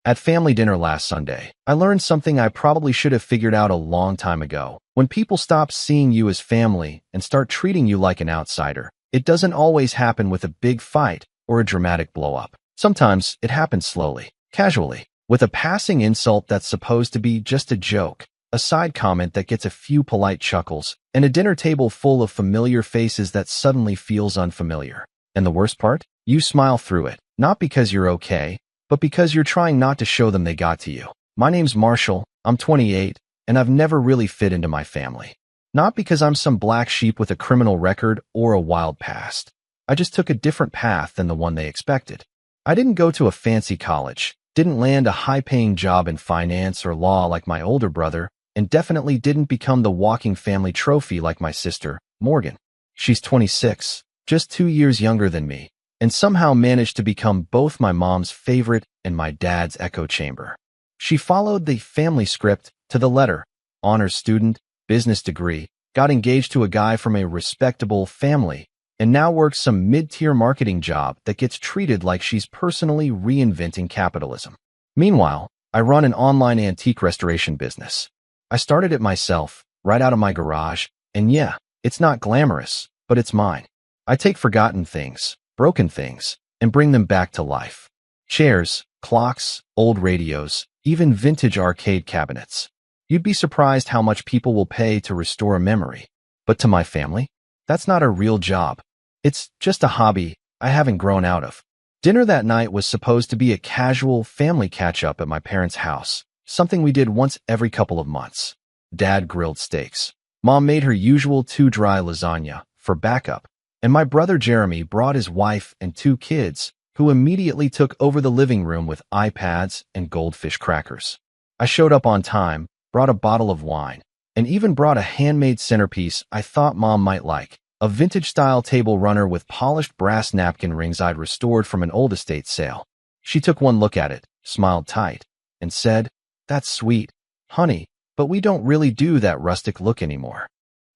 At family dinner last Sunday, I learned something I probably should have figured out a long time ago. When people stop seeing you as family and start treating you like an outsider, it doesn't always happen with a big fight or a dramatic blow-up. Sometimes it happens slowly, casually, with a passing insult that's supposed to be just a joke, a side comment that gets a few polite chuckles, and a dinner table full of familiar faces that suddenly feels unfamiliar. And the worst part? You smile through it, not because you're okay, but because you're trying not to show them they got to you. My name's Marshall, I'm 28, and I've never really fit into my family. Not because I'm some black sheep with a criminal record or a wild past. I just took a different path than the one they expected. I didn't go to a fancy college, didn't land a high-paying job in finance or law like my older brother, and definitely didn't become the walking family trophy like my sister, Morgan. She's 26, just 2 years younger than me, and somehow managed to become both my mom's favorite and my dad's echo chamber. She followed the family script to the letter: honors student, business degree, got engaged to a guy from a respectable family, and now works some mid-tier marketing job that gets treated like she's personally reinventing capitalism. Meanwhile, I run an online antique restoration business. I started it myself, right out of my garage, and yeah, it's not glamorous, but it's mine. I take forgotten things, broken things, and bring them back to life. Chairs, clocks, old radios, even vintage arcade cabinets. You'd be surprised how much people will pay to restore a memory. But to my family, that's not a real job. It's just a hobby I haven't grown out of. Dinner that night was supposed to be a casual family catch-up at my parents' house, something we did once every couple of months. Dad grilled steaks. Mom made her usual too-dry lasagna for backup, and my brother Jeremy brought his wife and 2 kids, who immediately took over the living room with iPads and goldfish crackers. I showed up on time, brought a bottle of wine, and even brought a handmade centerpiece I thought Mom might like, a vintage-style table runner with polished brass napkin rings I'd restored from an old estate sale. She took one look at it, smiled tight, and said, "That's sweet, honey, but we don't really do that rustic look anymore."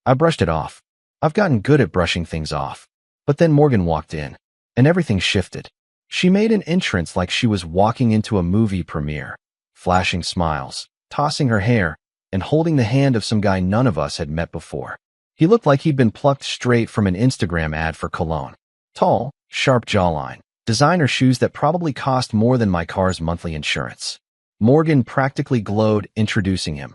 I brushed it off. I've gotten good at brushing things off. But then Morgan walked in, and everything shifted. She made an entrance like she was walking into a movie premiere, flashing smiles, tossing her hair, and holding the hand of some guy none of us had met before. He looked like he'd been plucked straight from an Instagram ad for cologne. Tall, sharp jawline, designer shoes that probably cost more than my car's monthly insurance. Morgan practically glowed introducing him.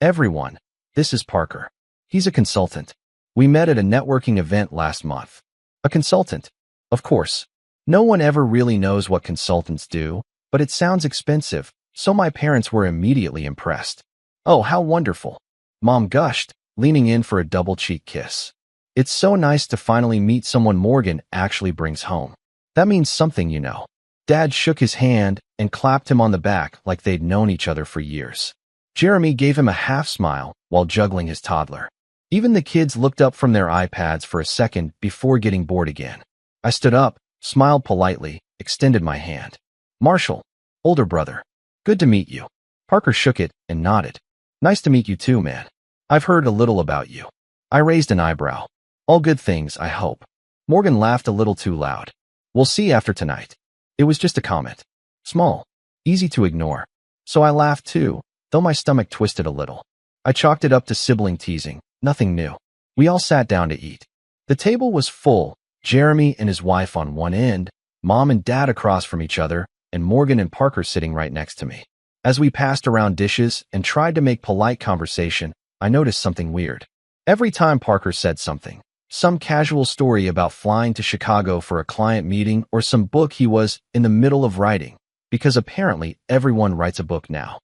"Everyone, this is Parker. He's a consultant. We met at a networking event last month." A consultant? Of course. No one ever really knows what consultants do, but it sounds expensive, so my parents were immediately impressed. "Oh, how wonderful," Mom gushed, leaning in for a double cheek kiss. "It's so nice to finally meet someone Morgan actually brings home. That means something, you know." Dad shook his hand and clapped him on the back like they'd known each other for years. Jeremy gave him a half smile while juggling his toddler. Even the kids looked up from their iPads for a second before getting bored again. I stood up, smiled politely, extended my hand. "Marshall, older brother. Good to meet you." Parker shook it and nodded. "Nice to meet you too, man. I've heard a little about you." I raised an eyebrow. "All good things, I hope." Morgan laughed a little too loud. "We'll see after tonight." It was just a comment. Small, easy to ignore. So I laughed too, though my stomach twisted a little. I chalked it up to sibling teasing, nothing new. We all sat down to eat. The table was full, Jeremy and his wife on one end, Mom and Dad across from each other, and Morgan and Parker sitting right next to me. As we passed around dishes and tried to make polite conversation, I noticed something weird. Every time Parker said something, some casual story about flying to Chicago for a client meeting or some book he was in the middle of writing, because apparently everyone writes a book now,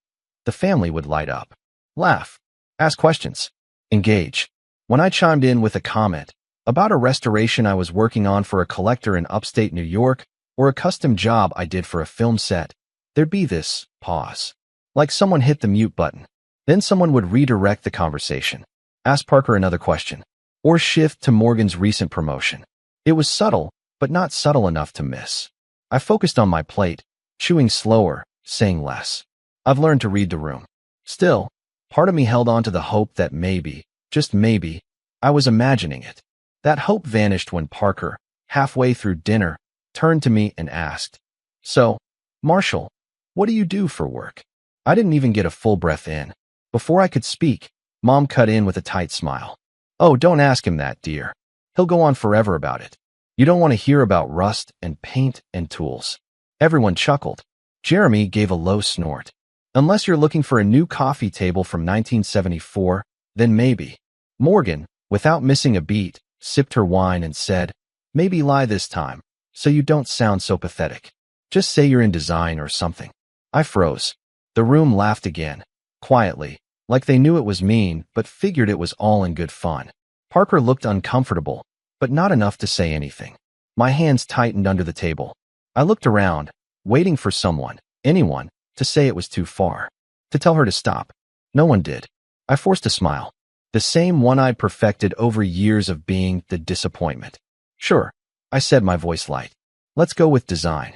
the family would light up, laugh, ask questions, engage. When I chimed in with a comment about a restoration I was working on for a collector in upstate New York or a custom job I did for a film set, there'd be this pause, like someone hit the mute button. Then someone would redirect the conversation, ask Parker another question, or shift to Morgan's recent promotion. It was subtle, but not subtle enough to miss. I focused on my plate, chewing slower, saying less. I've learned to read the room. Still, part of me held on to the hope that maybe, just maybe, I was imagining it. That hope vanished when Parker, halfway through dinner, turned to me and asked, "So, Marshall, What do you do for work? I didn't even get a full breath in. Before I could speak, Mom cut in with a tight smile. Oh, don't ask him that, dear. He'll go on forever about it. You don't want to hear about rust and paint and tools. Everyone chuckled. Jeremy gave a low snort. Unless you're looking for a new coffee table from 1974, then maybe. Morgan, without missing a beat, sipped her wine and said, maybe lie this time, so you don't sound so pathetic. Just say you're in design or something. I froze. The room laughed again, quietly, like they knew it was mean but figured it was all in good fun. Parker looked uncomfortable, but not enough to say anything. My hands tightened under the table. I looked around, waiting for someone, anyone, to say it was too far. To tell her to stop. No one did. I forced a smile. The same one I'd perfected over years of being the disappointment. Sure, I said, my voice light. Let's go with design.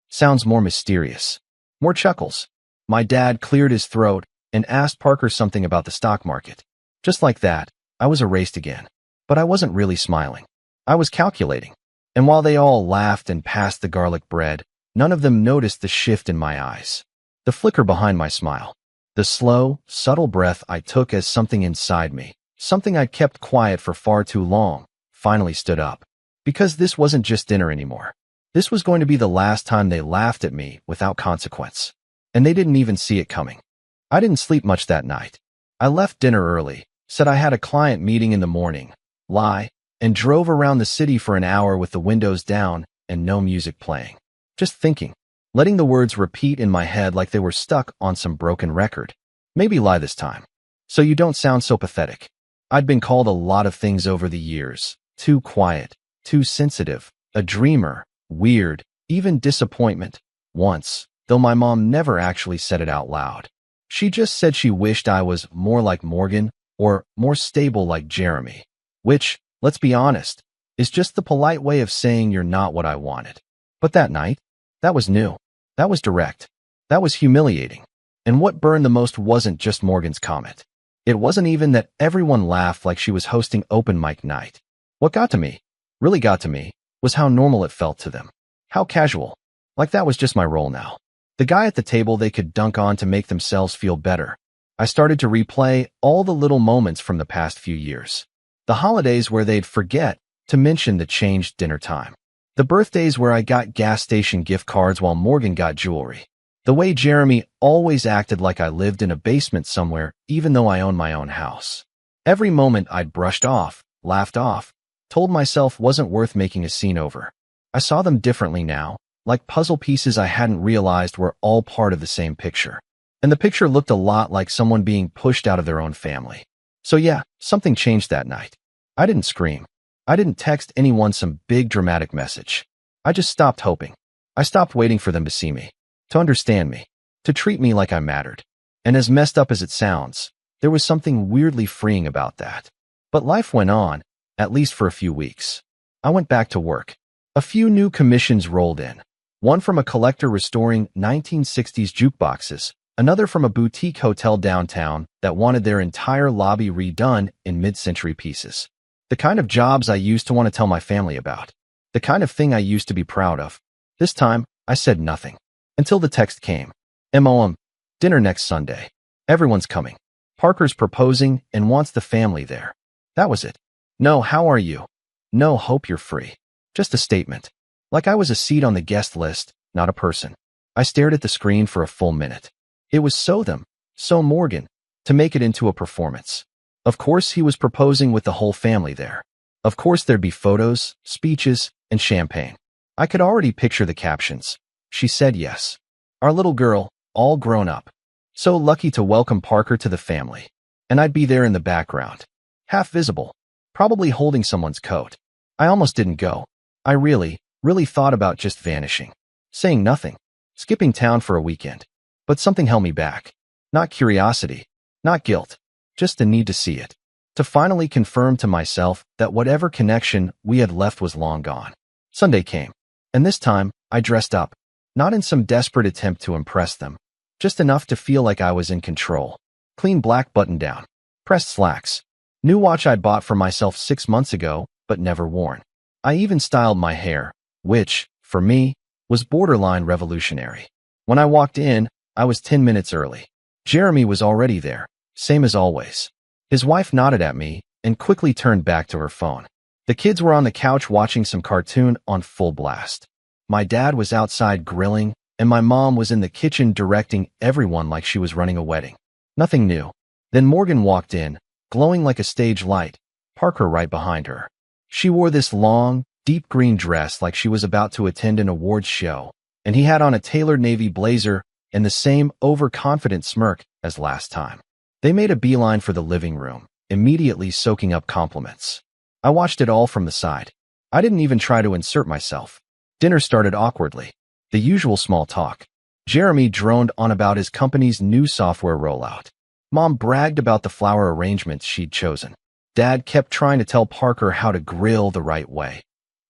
Sounds more mysterious. More chuckles. My dad cleared his throat and asked Parker something about the stock market. Just like that, I was erased again. But I wasn't really smiling. I was calculating. And while they all laughed and passed the garlic bread, none of them noticed the shift in my eyes. The flicker behind my smile. The slow, subtle breath I took as something inside me, something I'd kept quiet for far too long, finally stood up. Because this wasn't just dinner anymore. This was going to be the last time they laughed at me without consequence. And they didn't even see it coming. I didn't sleep much that night. I left dinner early, said I had a client meeting in the morning, and drove around the city for an hour with the windows down and no music playing. Just thinking, letting the words repeat in my head like they were stuck on some broken record. Maybe lie this time. So you don't sound so pathetic. I'd been called a lot of things over the years. Too quiet, too sensitive, a dreamer, weird, even disappointment. Once, though my mom never actually said it out loud. She just said she wished I was more like Morgan or more stable like Jeremy. Which, let's be honest, is just the polite way of saying you're not what I wanted. But that night, that was new. That was direct. That was humiliating. And what burned the most wasn't just Morgan's comment. It wasn't even that everyone laughed like she was hosting open mic night. What got to me, really got to me, was how normal it felt to them. How casual. Like that was just my role now. The guy at the table they could dunk on to make themselves feel better. I started to replay all the little moments from the past few years. The holidays where they'd forget to mention the changed dinner time. The birthdays where I got gas station gift cards while Morgan got jewelry. The way Jeremy always acted like I lived in a basement somewhere, even though I owned my own house. Every moment I'd brushed off, laughed off, told myself wasn't worth making a scene over. I saw them differently now, like puzzle pieces I hadn't realized were all part of the same picture. And the picture looked a lot like someone being pushed out of their own family. So yeah, something changed that night. I didn't scream. I didn't text anyone some big dramatic message. I just stopped hoping. I stopped waiting for them to see me, to understand me, to treat me like I mattered. And as messed up as it sounds, there was something weirdly freeing about that. But life went on, at least for a few weeks. I went back to work. A few new commissions rolled in. One from a collector restoring 1960s jukeboxes, another from a boutique hotel downtown that wanted their entire lobby redone in mid-century pieces. The kind of jobs I used to want to tell my family about. The kind of thing I used to be proud of. This time, I said nothing. Until the text came. MOM. Dinner next Sunday. Everyone's coming. Parker's proposing and wants the family there. That was it. No, how are you? No, hope you're free. Just a statement. Like I was a seat on the guest list, not a person. I stared at the screen for a full minute. It was so them, so Morgan, to make it into a performance. Of course he was proposing with the whole family there. Of course there'd be photos, speeches, and champagne. I could already picture the captions. She said yes. Our little girl, all grown up. So lucky to welcome Parker to the family. And I'd be there in the background. Half visible. Probably holding someone's coat. I almost didn't go. I really thought about just vanishing. Saying nothing. Skipping town for a weekend. But something held me back. Not curiosity. Not guilt. Just the need to see it. To finally confirm to myself that whatever connection we had left was long gone. Sunday came. And this time, I dressed up. Not in some desperate attempt to impress them. Just enough to feel like I was in control. Clean black button-down. Pressed slacks. New watch I'd bought for myself 6 months ago, but never worn. I even styled my hair, which, for me, was borderline revolutionary. When I walked in, I was 10 minutes early. Jeremy was already there, same as always. His wife nodded at me and quickly turned back to her phone. The kids were on the couch watching some cartoon on full blast. My dad was outside grilling, and my mom was in the kitchen directing everyone like she was running a wedding. Nothing new. Then Morgan walked in, glowing like a stage light, Parker right behind her. She wore this long, deep green dress like she was about to attend an awards show, and he had on a tailored navy blazer and the same overconfident smirk as last time. They made a beeline for the living room, immediately soaking up compliments. I watched it all from the side. I didn't even try to insert myself. Dinner started awkwardly. The usual small talk. Jeremy droned on about his company's new software rollout. Mom bragged about the flower arrangements she'd chosen. Dad kept trying to tell Parker how to grill the right way.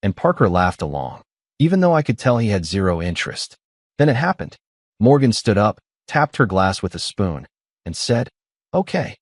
And Parker laughed along, even though I could tell he had zero interest. Then it happened. Morgan stood up, tapped her glass with a spoon, and said, Okay,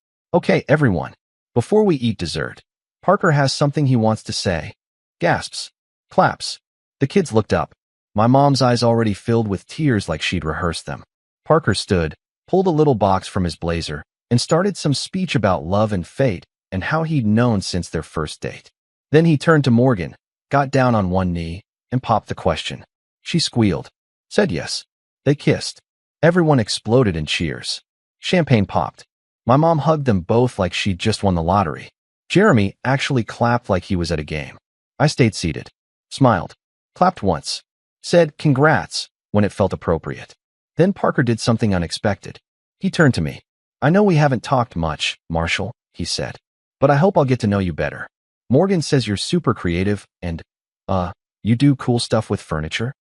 everyone. Before we eat dessert, Parker has something he wants to say. Gasps. Claps. The kids looked up. My mom's eyes already filled with tears like she'd rehearsed them. Parker stood, pulled a little box from his blazer, and started some speech about love and fate and how he'd known since their first date. Then he turned to Morgan, got down on one knee, and popped the question. She squealed, said yes. They kissed. Everyone exploded in cheers. Champagne popped. My mom hugged them both like she'd just won the lottery. Jeremy actually clapped like he was at a game. I stayed seated, smiled, clapped once, said congrats when it felt appropriate. Then Parker did something unexpected. He turned to me. I know we haven't talked much, Marshall, he said, but I hope I'll get to know you better. Morgan says you're super creative and, you do cool stuff with furniture?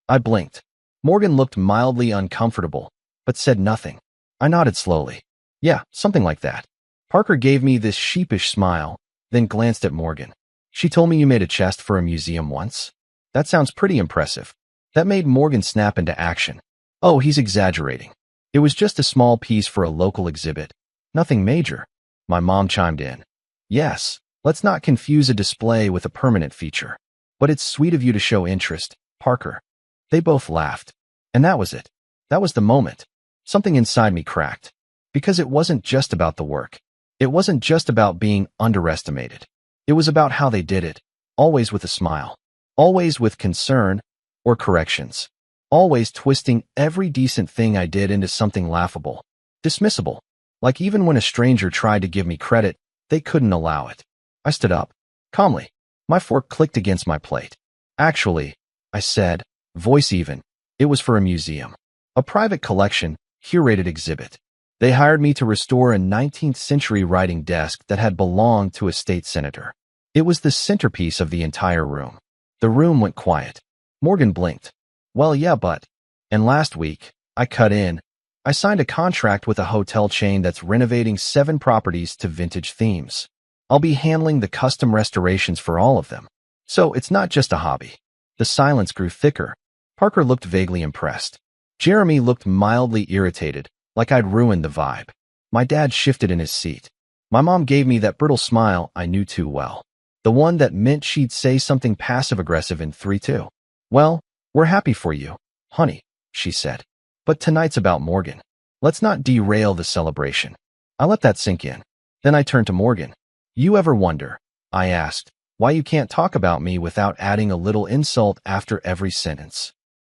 I blinked. Morgan looked mildly uncomfortable, but said nothing. I nodded slowly. Yeah, something like that. Parker gave me this sheepish smile, then glanced at Morgan. She told me you made a chest for a museum once? That sounds pretty impressive. That made Morgan snap into action. Oh, he's exaggerating. It was just a small piece for a local exhibit. Nothing major. My mom chimed in. Yes, let's not confuse a display with a permanent feature. But it's sweet of you to show interest, Parker. They both laughed. And that was it. That was the moment. Something inside me cracked. Because it wasn't just about the work. It wasn't just about being underestimated. It was about how they did it. Always with a smile. Always with concern or corrections. Always twisting every decent thing I did into something laughable. Dismissible. Like even when a stranger tried to give me credit, they couldn't allow it. I stood up. Calmly. My fork clicked against my plate. Actually, I said, voice even, it was for a museum. A private collection, curated exhibit. They hired me to restore a 19th century writing desk that had belonged to a state senator. It was the centerpiece of the entire room. The room went quiet. Morgan blinked. Well, yeah, but. And last week, I cut in. I signed a contract with a hotel chain that's renovating 7 properties to vintage themes. I'll be handling the custom restorations for all of them. So it's not just a hobby. The silence grew thicker. Parker looked vaguely impressed. Jeremy looked mildly irritated, like I'd ruined the vibe. My dad shifted in his seat. My mom gave me that brittle smile I knew too well. The one that meant she'd say something passive-aggressive in 3-2. Well, we're happy for you, honey, she said. But tonight's about Morgan. Let's not derail the celebration. I let that sink in. Then I turned to Morgan. You ever wonder, I asked, why you can't talk about me without adding a little insult after every sentence?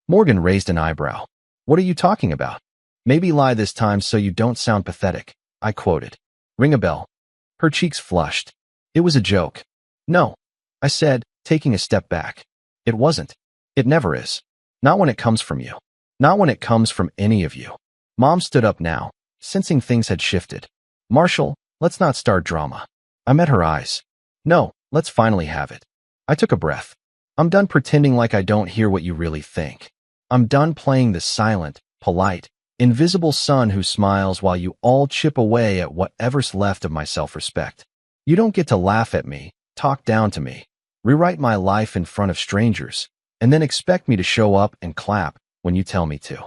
Morgan raised an eyebrow. What are you talking about? Maybe lie this time so you don't sound pathetic, I quoted. Ring a bell. Her cheeks flushed. It was a joke. No, I said, taking a step back. It wasn't. It never is. Not when it comes from you. Not when it comes from any of you. Mom stood up now, sensing things had shifted. Marshall, let's not start drama. I met her eyes. No, let's finally have it. I took a breath. I'm done pretending like I don't hear what you really think. I'm done playing the silent, polite, invisible son who smiles while you all chip away at whatever's left of my self-respect. You don't get to laugh at me, talk down to me, rewrite my life in front of strangers, and then expect me to show up and clap when you tell me to.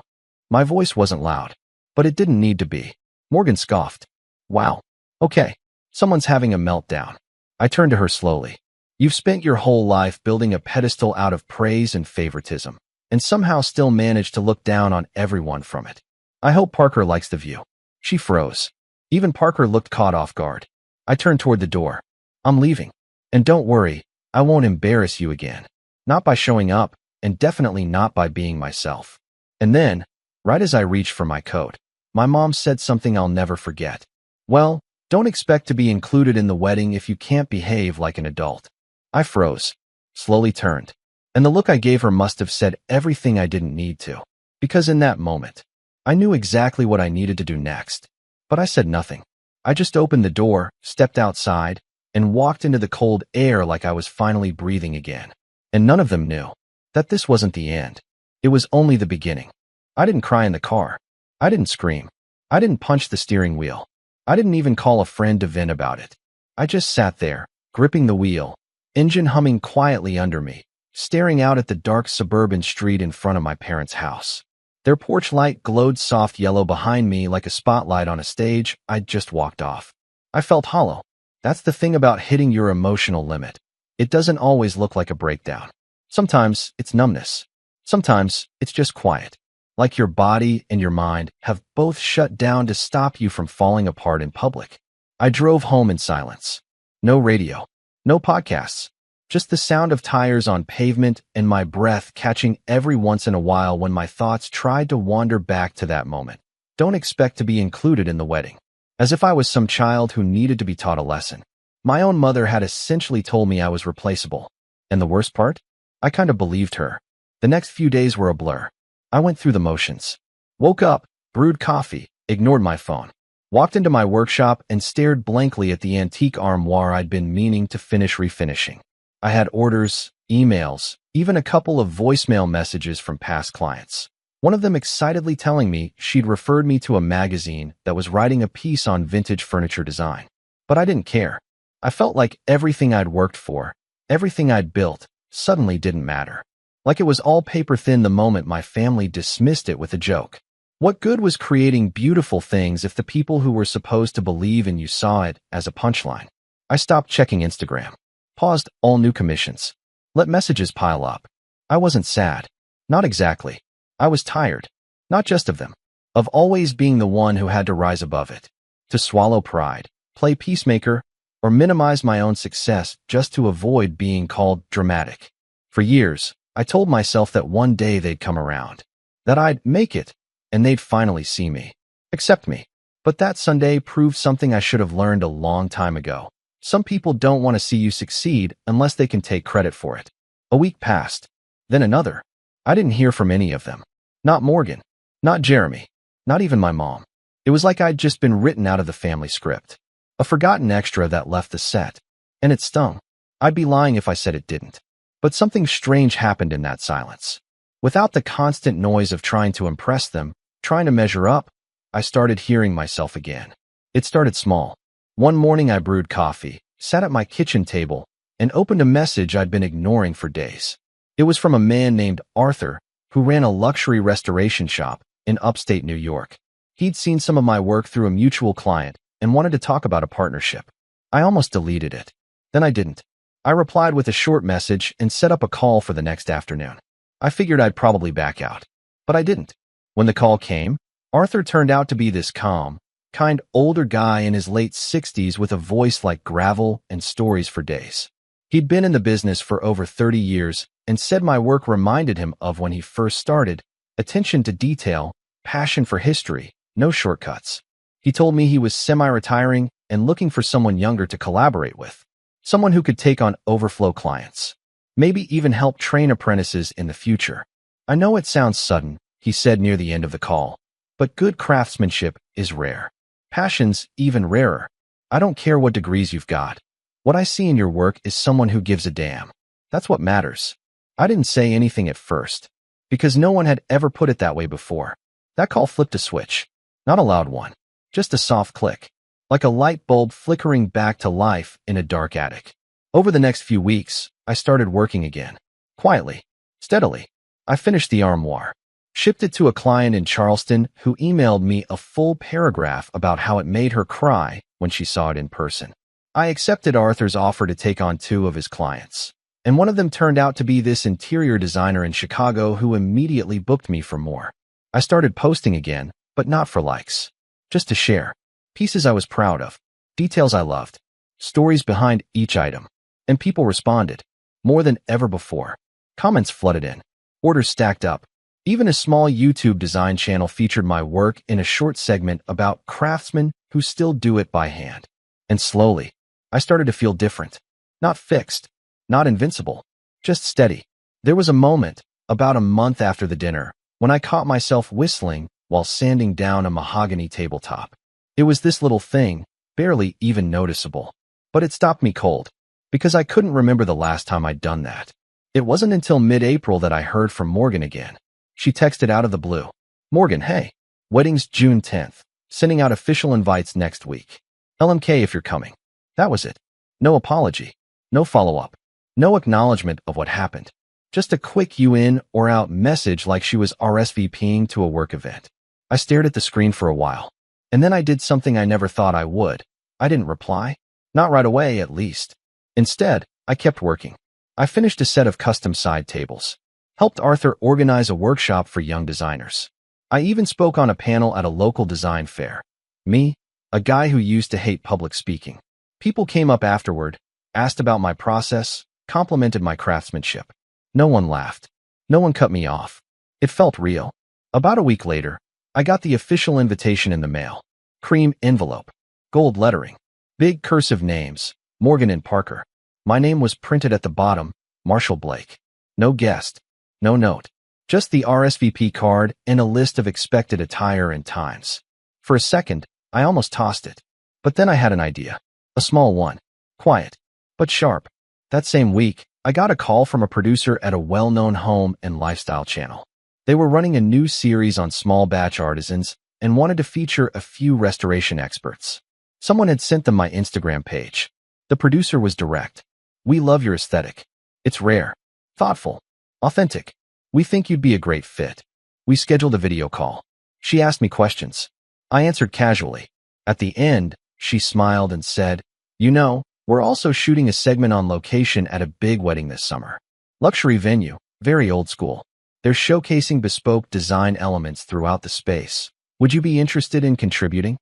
My voice wasn't loud, but it didn't need to be. Morgan scoffed. Wow. Okay. Someone's having a meltdown. I turned to her slowly. You've spent your whole life building a pedestal out of praise and favoritism. and somehow still managed to look down on everyone from it. I hope Parker likes the view. She froze. Even Parker looked caught off guard. I turned toward the door. I'm leaving. And don't worry, I won't embarrass you again. Not by showing up, and definitely not by being myself. And then, right as I reached for my coat, my mom said something I'll never forget. Well, don't expect to be included in the wedding if you can't behave like an adult. I froze, slowly turned, and the look I gave her must have said everything I didn't need to. Because in that moment, I knew exactly what I needed to do next. But I said nothing. I just opened the door, stepped outside, and walked into the cold air like I was finally breathing again. And none of them knew that this wasn't the end. It was only the beginning. I didn't cry in the car. I didn't scream. I didn't punch the steering wheel. I didn't even call a friend to vent about it. I just sat there, gripping the wheel, engine humming quietly under me, staring out at the dark suburban street in front of my parents' house. Their porch light glowed soft yellow behind me like a spotlight on a stage I'd just walked off. I felt hollow. That's the thing about hitting your emotional limit. It doesn't always look like a breakdown. Sometimes it's numbness. Sometimes it's just quiet. Like your body and your mind have both shut down to stop you from falling apart in public. I drove home in silence. No radio. No podcasts. Just the sound of tires on pavement and my breath catching every once in a while when my thoughts tried to wander back to that moment. Don't expect to be included in the wedding. As if I was some child who needed to be taught a lesson. My own mother had essentially told me I was replaceable. And the worst part? I kind of believed her. The next few days were a blur. I went through the motions. Woke up, brewed coffee, ignored my phone. Walked into my workshop and stared blankly at the antique armoire I'd been meaning to finish refinishing. I had orders, emails, even a couple of voicemail messages from past clients. One of them excitedly telling me she'd referred me to a magazine that was writing a piece on vintage furniture design. But I didn't care. I felt like everything I'd worked for, everything I'd built, suddenly didn't matter. Like it was all paper thin the moment my family dismissed it with a joke. What good was creating beautiful things if the people who were supposed to believe in you saw it as a punchline? I stopped checking Instagram. Paused all new commissions. Let messages pile up. I wasn't sad. Not exactly. I was tired. Not just of them. Of always being the one who had to rise above it. To swallow pride, play peacemaker, or minimize my own success just to avoid being called dramatic. For years, I told myself that one day they'd come around. That I'd make it, and they'd finally see me. Accept me. But that Sunday proved something I should have learned a long time ago. Some people don't want to see you succeed unless they can take credit for it. A week passed. Then another. I didn't hear from any of them. Not Morgan. Not Jeremy. Not even my mom. It was like I'd just been written out of the family script. A forgotten extra that left the set. And it stung. I'd be lying if I said it didn't. But something strange happened in that silence. Without the constant noise of trying to impress them, trying to measure up, I started hearing myself again. It started small. One morning I brewed coffee, sat at my kitchen table, and opened a message I'd been ignoring for days. It was from a man named Arthur, who ran a luxury restoration shop in upstate New York. He'd seen some of my work through a mutual client and wanted to talk about a partnership. I almost deleted it. Then I didn't. I replied with a short message and set up a call for the next afternoon. I figured I'd probably back out. But I didn't. When the call came, Arthur turned out to be this calm, kind older guy in his late 60s with a voice like gravel and stories for days. He'd been in the business for over 30 years and said my work reminded him of when he first started: attention to detail, passion for history, no shortcuts. He told me he was semi-retiring and looking for someone younger to collaborate with, someone who could take on overflow clients, maybe even help train apprentices in the future. I know it sounds sudden, he said near the end of the call, but good craftsmanship is rare. Passion's even rarer. I don't care what degrees you've got. What I see in your work is someone who gives a damn. That's what matters. I didn't say anything at first, because no one had ever put it that way before. That call flipped a switch. Not a loud one, just a soft click, like a light bulb flickering back to life in a dark attic. Over the next few weeks, I started working again. Quietly, steadily. I finished the armoire, shipped it to a client in Charleston who emailed me a full paragraph about how it made her cry when she saw it in person. I accepted Arthur's offer to take on 2 of his clients, And one of them turned out to be this interior designer in Chicago who immediately booked me for more. I started posting again, but not for likes. Just to share. Pieces I was proud of. Details I loved. Stories behind each item. And people responded. More than ever before. Comments flooded in. Orders stacked up. Even a small YouTube design channel featured my work in a short segment about craftsmen who still do it by hand. And slowly, I started to feel different. Not fixed. Not invincible. Just steady. There was a moment, about a month after the dinner, when I caught myself whistling while sanding down a mahogany tabletop. It was this little thing, barely even noticeable. But it stopped me cold, because I couldn't remember the last time I'd done that. It wasn't until mid-April that I heard from Morgan again. She texted out of the blue. Morgan, hey. Wedding's June 10th. Sending out official invites next week. LMK if you're coming. That was it. No apology. No follow-up. No acknowledgement of what happened. Just a quick you in or out message like she was RSVPing to a work event. I stared at the screen for a while. And then I did something I never thought I would. I didn't reply. Not right away, at least. Instead, I kept working. I finished a set of custom side tables. Helped Arthur organize a workshop for young designers. I even spoke on a panel at a local design fair. Me, a guy who used to hate public speaking. People came up afterward, asked about my process, complimented my craftsmanship. No one laughed. No one cut me off. It felt real. About a week later, I got the official invitation in the mail. Cream envelope. Gold lettering. Big cursive names. Morgan and Parker. My name was printed at the bottom. Marshall Blake. No guest. No note. Just the RSVP card and a list of expected attire and times. For a second, I almost tossed it. But then I had an idea. A small one. Quiet. But sharp. That same week, I got a call from a producer at a well-known home and lifestyle channel. They were running a new series on small batch artisans and wanted to feature a few restoration experts. Someone had sent them my Instagram page. The producer was direct. We love your aesthetic. It's rare, thoughtful, authentic. We think you'd be a great fit. We scheduled a video call. She asked me questions. I answered casually. At the end, she smiled and said, "You know, we're also shooting a segment on location at a big wedding this summer. Luxury venue, very old school. They're showcasing bespoke design elements throughout the space. Would you be interested in contributing?"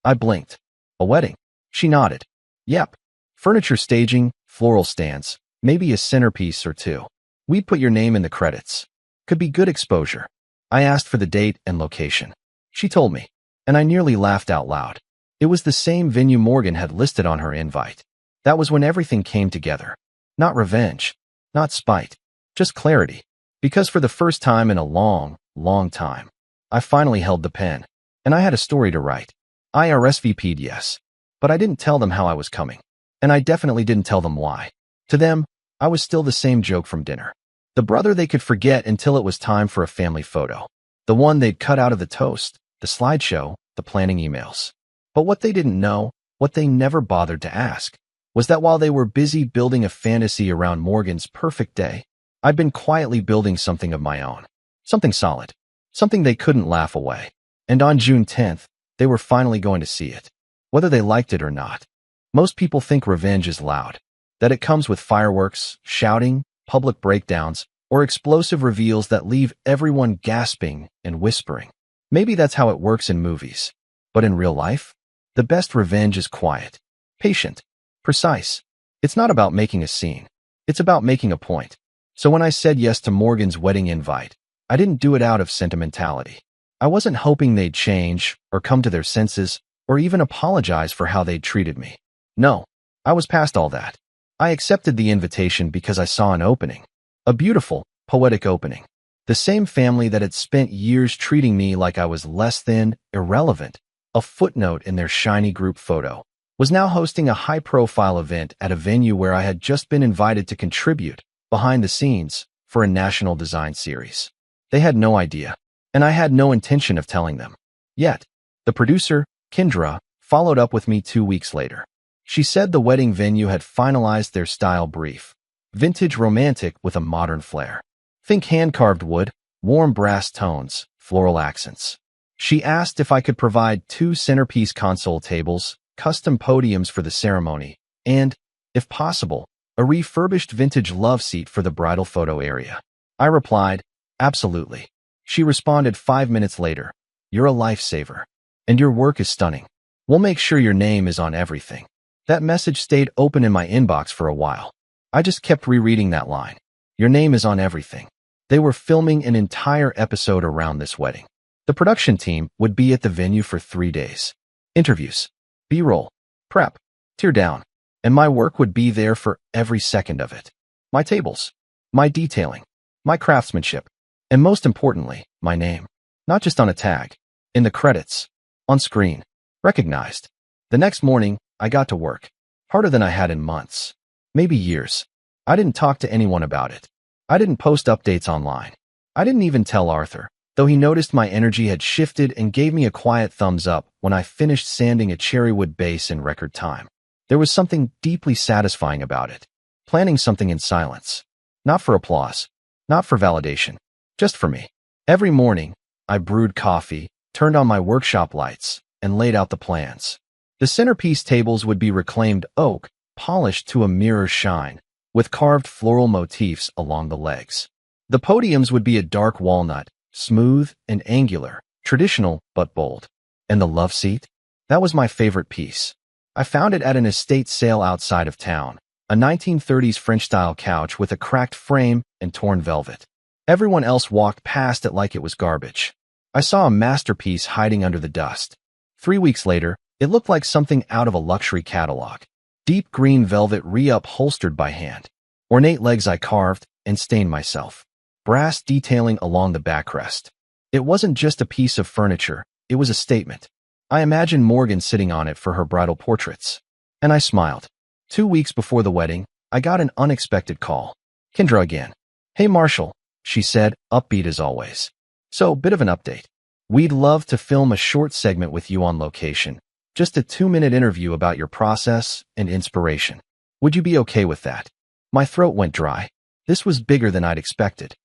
I blinked. A wedding? She nodded. Yep. Furniture staging, floral stands, maybe a centerpiece or two. We'd put your name in the credits. Could be good exposure. I asked for the date and location. She told me, and I nearly laughed out loud. It was the same venue Morgan had listed on her invite. That was when everything came together. Not revenge. Not spite. Just clarity. Because for the first time in a long, long time, I finally held the pen. And I had a story to write. I RSVP'd yes. But I didn't tell them how I was coming. And I definitely didn't tell them why. To them, I was still the same joke from dinner. The brother they could forget until it was time for a family photo. The one they'd cut out of the toast, the slideshow, the planning emails. But what they didn't know, what they never bothered to ask, was that while they were busy building a fantasy around Morgan's perfect day, I'd been quietly building something of my own. Something solid. Something they couldn't laugh away. And on June 10th, they were finally going to see it. Whether they liked it or not. Most people think revenge is loud. That it comes with fireworks, shouting, public breakdowns, or explosive reveals that leave everyone gasping and whispering. Maybe that's how it works in movies. But in real life, the best revenge is quiet, patient, precise. It's not about making a scene. It's about making a point. So when I said yes to Morgan's wedding invite, I didn't do it out of sentimentality. I wasn't hoping they'd change or come to their senses or even apologize for how they'd treated me. No, I was past all that. I accepted the invitation because I saw an opening. A beautiful, poetic opening. The same family that had spent years treating me like I was less than, irrelevant, a footnote in their shiny group photo, was now hosting a high-profile event at a venue where I had just been invited to contribute, behind the scenes, for a national design series. They had no idea, and I had no intention of telling them. Yet, the producer, Kendra, followed up with me 2 weeks later. She said the wedding venue had finalized their style brief. Vintage romantic with a modern flair. Think hand-carved wood, warm brass tones, floral accents. She asked if I could provide 2 centerpiece console tables, custom podiums for the ceremony, and, if possible, A refurbished vintage love seat for the bridal photo area. I replied, absolutely. She responded 5 minutes later, you're a lifesaver. And your work is stunning. We'll make sure your name is on everything. That message stayed open in my inbox for a while. I just kept rereading that line. Your name is on everything. They were filming an entire episode around this wedding. The production team would be at the venue for 3 days. Interviews, B-roll, prep, tear down, and my work would be there for every second of it. My tables, my detailing, my craftsmanship, and most importantly, my name. Not just on a tag, in the credits, on screen, recognized. The next morning, I got to work, harder than I had in months, maybe years. I didn't talk to anyone about it. I didn't post updates online. I didn't even tell Arthur, though he noticed my energy had shifted and gave me a quiet thumbs up when I finished sanding a cherrywood base in record time. There was something deeply satisfying about it. Planning something in silence. Not for applause. Not for validation. Just for me. Every morning, I brewed coffee, turned on my workshop lights, and laid out the plans. The centerpiece tables would be reclaimed oak, polished to a mirror shine, with carved floral motifs along the legs. The podiums would be a dark walnut, smooth and angular, traditional but bold. And the love seat? That was my favorite piece. I found it at an estate sale outside of town, a 1930s French-style couch with a cracked frame and torn velvet. Everyone else walked past it like it was garbage. I saw a masterpiece hiding under the dust. 3 weeks later, it looked like something out of a luxury catalog. Deep green velvet re-upholstered by hand. Ornate legs I carved and stained myself. Brass detailing along the backrest. It wasn't just a piece of furniture, it was a statement. I imagined Morgan sitting on it for her bridal portraits. And I smiled. 2 weeks before the wedding, I got an unexpected call. Kendra again. Hey Marshall, she said, upbeat as always. So, bit of an update. We'd love to film a short segment with you on location. Just a 2-minute interview about your process and inspiration. Would you be okay with that? My throat went dry. This was bigger than I'd expected.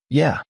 Yeah,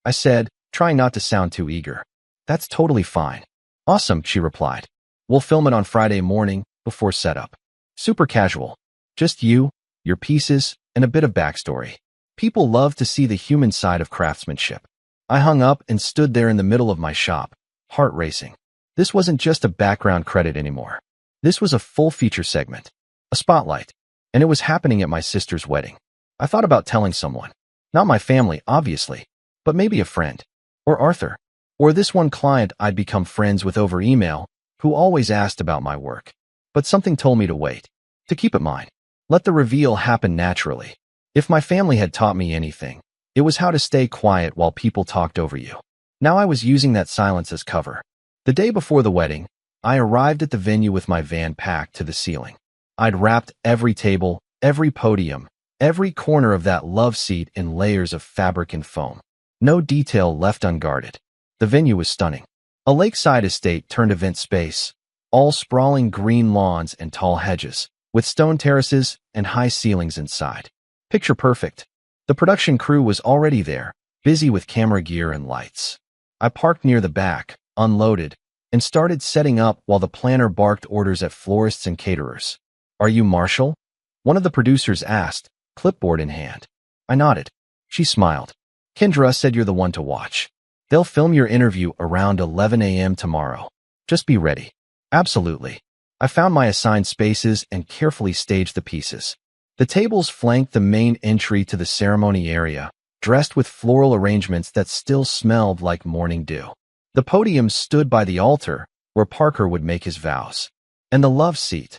I said, trying not to sound too eager. That's totally fine. Awesome, she replied. We'll film it on Friday morning before setup. Super casual. Just you, your pieces, and a bit of backstory. People love to see the human side of craftsmanship. I hung up and stood there in the middle of my shop, heart racing. This wasn't just a background credit anymore. This was a full feature segment, a spotlight, and it was happening at my sister's wedding. I thought about telling someone. Not my family, obviously, but maybe a friend. Or Arthur. Or this one client I'd become friends with over email, who always asked about my work. But something told me to wait. To keep it mine. Let the reveal happen naturally. If my family had taught me anything, it was how to stay quiet while people talked over you. Now I was using that silence as cover. The day before the wedding, I arrived at the venue with my van packed to the ceiling. I'd wrapped every table, every podium, every corner of that love seat in layers of fabric and foam. No detail left unguarded. The venue was stunning. A lakeside estate turned event space, all sprawling green lawns and tall hedges, with stone terraces and high ceilings inside. Picture perfect. The production crew was already there, busy with camera gear and lights. I parked near the back, unloaded, and started setting up while the planner barked orders at florists and caterers. Are you Marshall? One of the producers asked, clipboard in hand. I nodded. She smiled. Kendra said you're the one to watch. They'll film your interview around 11 a.m. tomorrow. Just be ready. Absolutely. I found my assigned spaces and carefully staged the pieces. The tables flanked the main entry to the ceremony area, dressed with floral arrangements that still smelled like morning dew. The podium stood by the altar, where Parker would make his vows. And the love seat,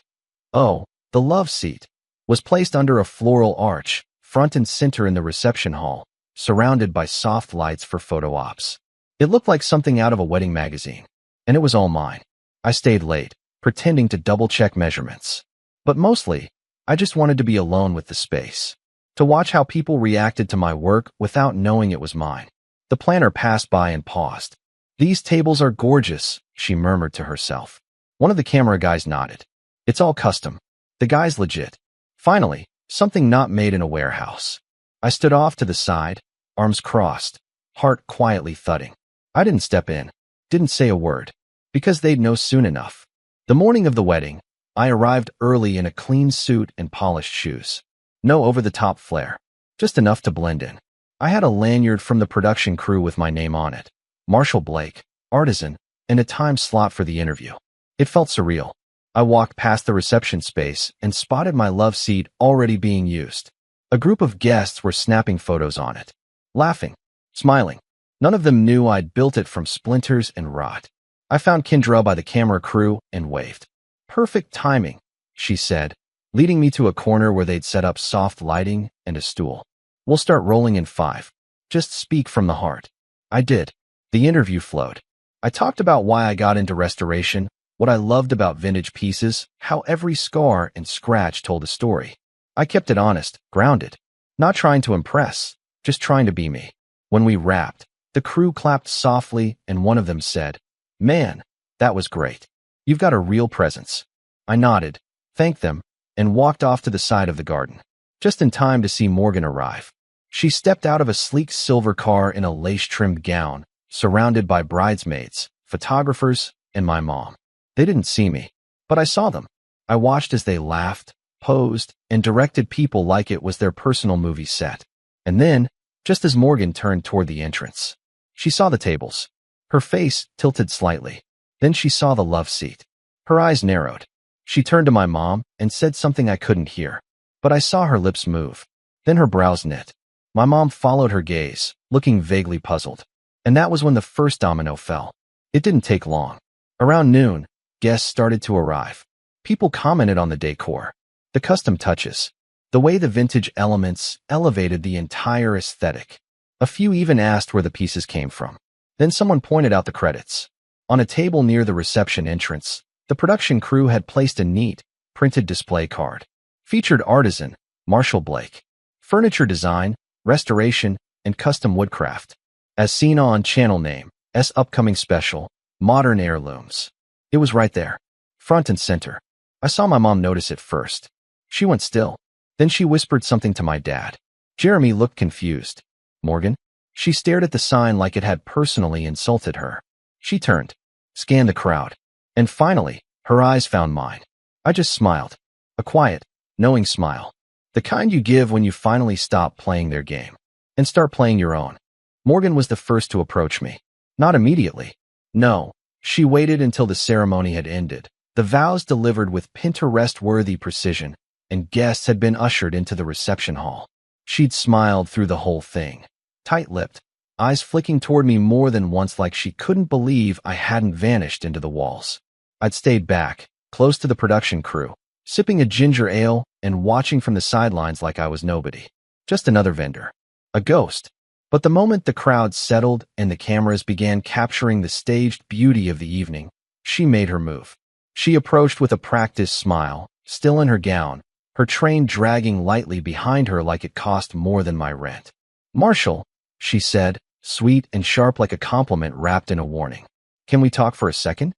the love seat, was placed under a floral arch, front and center in the reception hall, surrounded by soft lights for photo ops. It looked like something out of a wedding magazine, and it was all mine. I stayed late, pretending to double-check measurements. But mostly, I just wanted to be alone with the space, to watch how people reacted to my work without knowing it was mine. The planner passed by and paused. These tables are gorgeous, she murmured to herself. One of the camera guys nodded. It's all custom. The guy's legit. Finally, something not made in a warehouse. I stood off to the side, arms crossed, heart quietly thudding. I didn't step in, didn't say a word, because they'd know soon enough. The morning of the wedding, I arrived early in a clean suit and polished shoes. No over-the-top flair, just enough to blend in. I had a lanyard from the production crew with my name on it, Marshall Blake, artisan, and a time slot for the interview. It felt surreal. I walked past the reception space and spotted my love seat already being used. A group of guests were snapping photos on it, laughing, smiling. None of them knew I'd built it from splinters and rot. I found Kendra by the camera crew and waved. Perfect timing, she said, leading me to a corner where they'd set up soft lighting and a stool. We'll start rolling in 5. Just speak from the heart. I did. The interview flowed. I talked about why I got into restoration, what I loved about vintage pieces, how every scar and scratch told a story. I kept it honest, grounded, not trying to impress, just trying to be me. When we wrapped, the crew clapped softly and one of them said, "Man, that was great. You've got a real presence." I nodded, thanked them, and walked off to the side of the garden, just in time to see Morgan arrive. She stepped out of a sleek silver car in a lace-trimmed gown, surrounded by bridesmaids, photographers, and my mom. They didn't see me, but I saw them. I watched as they laughed, posed, and directed people like it was their personal movie set. And then, just as Morgan turned toward the entrance, she saw the tables. Her face tilted slightly. Then she saw the love seat. Her eyes narrowed. She turned to my mom and said something I couldn't hear, but I saw her lips move. Then her brows knit. My mom followed her gaze, looking vaguely puzzled. And that was when the first domino fell. It didn't take long. Around noon, guests started to arrive. People commented on the decor, the custom touches, the way the vintage elements elevated the entire aesthetic. A few even asked where the pieces came from. Then someone pointed out the credits. On a table near the reception entrance, the production crew had placed a neat, printed display card. Featured artisan, Marshall Blake. Furniture design, restoration, and custom woodcraft. As seen on channel name, S upcoming special, Modern Heirlooms. It was right there, front and center. I saw my mom notice it first. She went still. Then she whispered something to my dad. Jeremy looked confused. Morgan? She stared at the sign like it had personally insulted her. She turned, scanned the crowd, and finally, her eyes found mine. I just smiled. A quiet, knowing smile. The kind you give when you finally stop playing their game and start playing your own. Morgan was the first to approach me. Not immediately. No, she waited until the ceremony had ended. The vows delivered with Pinterest-worthy precision, and guests had been ushered into the reception hall. She'd smiled through the whole thing, tight-lipped, eyes flicking toward me more than once like she couldn't believe I hadn't vanished into the walls. I'd stayed back, close to the production crew, sipping a ginger ale and watching from the sidelines like I was nobody. Just another vendor. A ghost. But the moment the crowd settled and the cameras began capturing the staged beauty of the evening, she made her move. She approached with a practiced smile, still in her gown, her train dragging lightly behind her like it cost more than my rent. "Marshall," she said, sweet and sharp like a compliment wrapped in a warning. "Can we talk for a second?"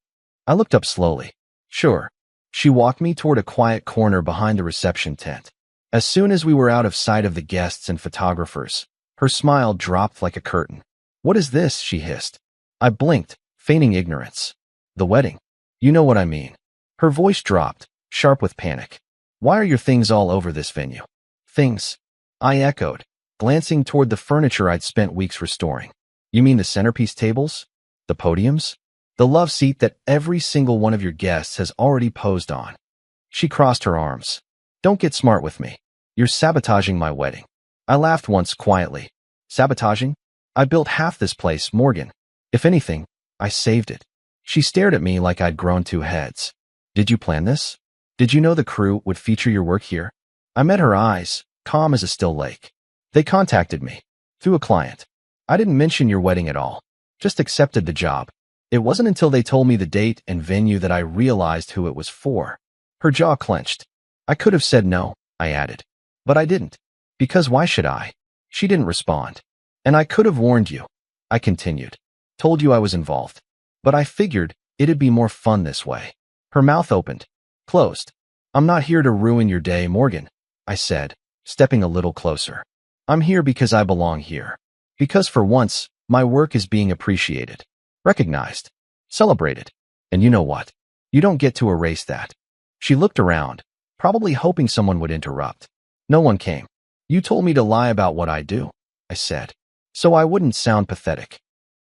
I looked up slowly. "Sure." She walked me toward a quiet corner behind the reception tent. As soon as we were out of sight of the guests and photographers, her smile dropped like a curtain. "What is this?" she hissed. I blinked, feigning ignorance. "The wedding. You know what I mean." Her voice dropped, sharp with panic. "Why are your things all over this venue?" "Things?" I echoed, glancing toward the furniture I'd spent weeks restoring. "You mean the centerpiece tables? The podiums? The love seat that every single one of your guests has already posed on?" She crossed her arms. "Don't get smart with me. You're sabotaging my wedding." I laughed once quietly. "Sabotaging? I built half this place, Morgan. If anything, I saved it." She stared at me like I'd grown 2 heads. "Did you plan this? Did you know the crew would feature your work here?" I met her eyes, calm as a still lake. "They contacted me. Through a client. I didn't mention your wedding at all. Just accepted the job. It wasn't until they told me the date and venue that I realized who it was for." Her jaw clenched. "I could have said no," I added. "But I didn't. Because why should I?" She didn't respond. "And I could have warned you," I continued. "Told you I was involved. But I figured it'd be more fun this way." Her mouth opened, closed. "I'm not here to ruin your day, Morgan," I said, stepping a little closer. "I'm here because I belong here. Because for once, my work is being appreciated, recognized, celebrated. And you know what? You don't get to erase that." She looked around, probably hoping someone would interrupt. No one came. You told me to lie about what I do, I said, so I wouldn't sound pathetic.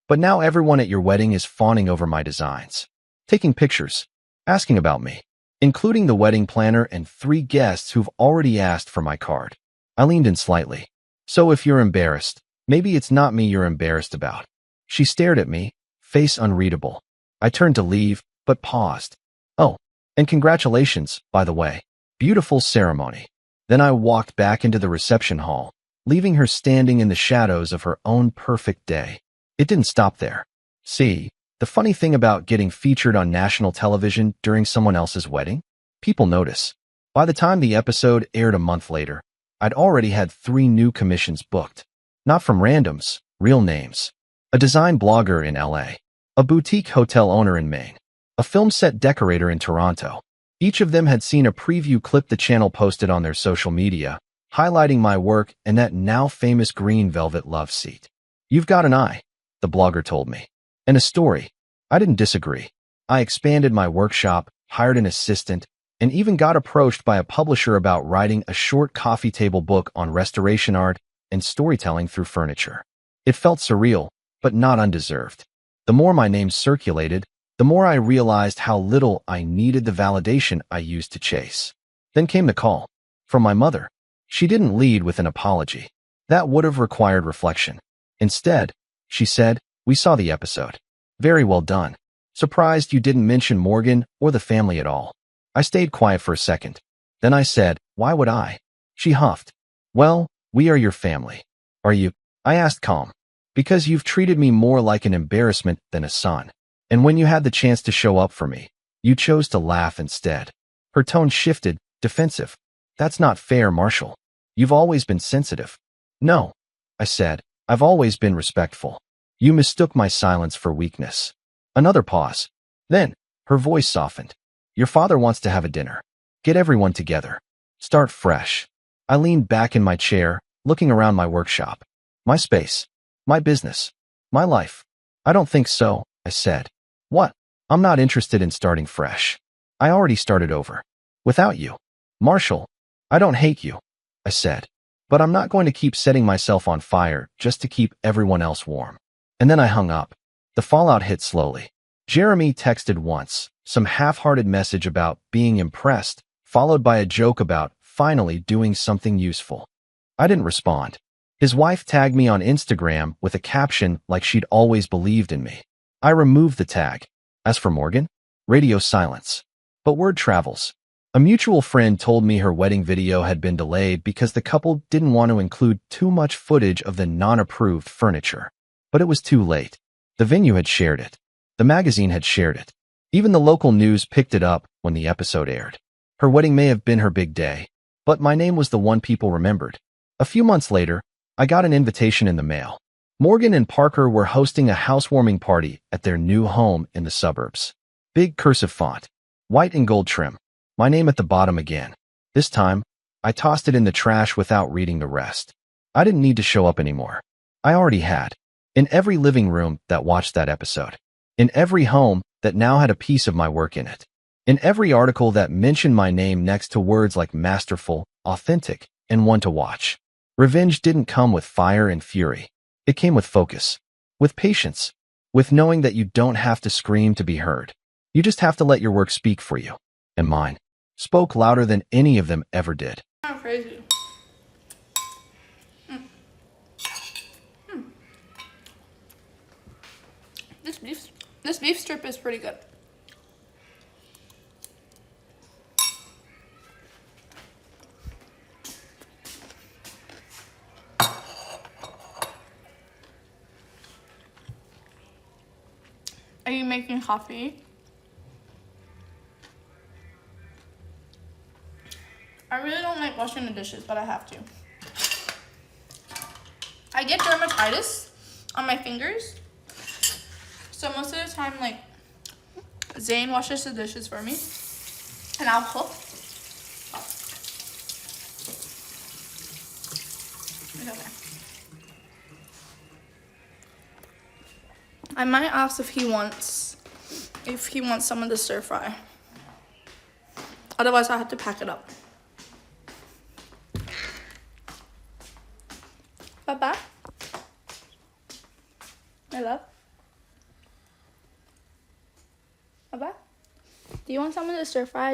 But now everyone at your wedding is fawning over my designs, taking pictures, asking about me, including the wedding planner and 3 guests who've already asked for my card. I leaned in slightly. So if you're embarrassed, maybe it's not me you're embarrassed about. She stared at me, face unreadable. I turned to leave, but paused. Oh, and congratulations, by the way. Beautiful ceremony. Then I walked back into the reception hall, leaving her standing in the shadows of her own perfect day. It didn't stop there. See, the funny thing about getting featured on national television during someone else's wedding? People notice. By the time the episode aired a month later, I'd already had 3 new commissions booked. Not from randoms, real names. A design blogger in LA, a boutique hotel owner in Maine, a film set decorator in Toronto. Each of them had seen a preview clip the channel posted on their social media, highlighting my work and that now famous green velvet love seat. You've got an eye, the blogger told me. And a story. I didn't disagree. I expanded my workshop, hired an assistant, and even got approached by a publisher about writing a short coffee table book on restoration art and storytelling through furniture. It felt surreal, but not undeserved. The more my name circulated, the more I realized how little I needed the validation I used to chase. Then came the call. From my mother. She didn't lead with an apology. That would have required reflection. Instead, she said, "We saw the episode. Very well done. Surprised you didn't mention Morgan or the family at all." I stayed quiet for a second. Then I said, "Why would I?" She huffed. "Well, we are your family." "Are you?" I asked calm. "Because you've treated me more like an embarrassment than a son. And when you had the chance to show up for me, you chose to laugh instead." Her tone shifted, defensive. "That's not fair, Marshall. You've always been sensitive." "No," I said. "I've always been respectful." "You mistook my silence for weakness." Another pause. Then, her voice softened. "Your father wants to have a dinner. Get everyone together. Start fresh." I leaned back in my chair, looking around my workshop. My space. My business. My life. "I don't think so," I said. "What?" "I'm not interested in starting fresh. I already started over. Without you." "Marshall, I don't hate you," I said. "But I'm not going to keep setting myself on fire just to keep everyone else warm." And then I hung up. The fallout hit slowly. Jeremy texted once, some half-hearted message about being impressed, followed by a joke about finally doing something useful. I didn't respond. His wife tagged me on Instagram with a caption like she'd always believed in me. I removed the tag. As for Morgan, radio silence. But word travels. A mutual friend told me her wedding video had been delayed because the couple didn't want to include too much footage of the non-approved furniture. But it was too late. The venue had shared it. The magazine had shared it. Even the local news picked it up when the episode aired. Her wedding may have been her big day, but my name was the one people remembered. A few months later, I got an invitation in the mail. Morgan and Parker were hosting a housewarming party at their new home in the suburbs. Big cursive font. White and gold trim. My name at the bottom again. This time, I tossed it in the trash without reading the rest. I didn't need to show up anymore. I already had. In every living room that watched that episode. In every home that now had a piece of my work in it. In every article that mentioned my name next to words like masterful, authentic, and one to watch. Revenge didn't come with fire and fury. It came with focus. With patience. With knowing that you don't have to scream to be heard. You just have to let your work speak for you. And mine spoke louder than any of them ever did. I'm crazy. This beef strip is pretty good. Are you making coffee? I really don't like washing the dishes, but I have to. I get dermatitis on my fingers. So most of the time, like, Zane washes the dishes for me. And I'll cook. It's okay. I might ask if he wants some of the stir fry. Otherwise, I have to pack it up. Bye-bye. My love. Bye-bye. Do you want some of the stir-fried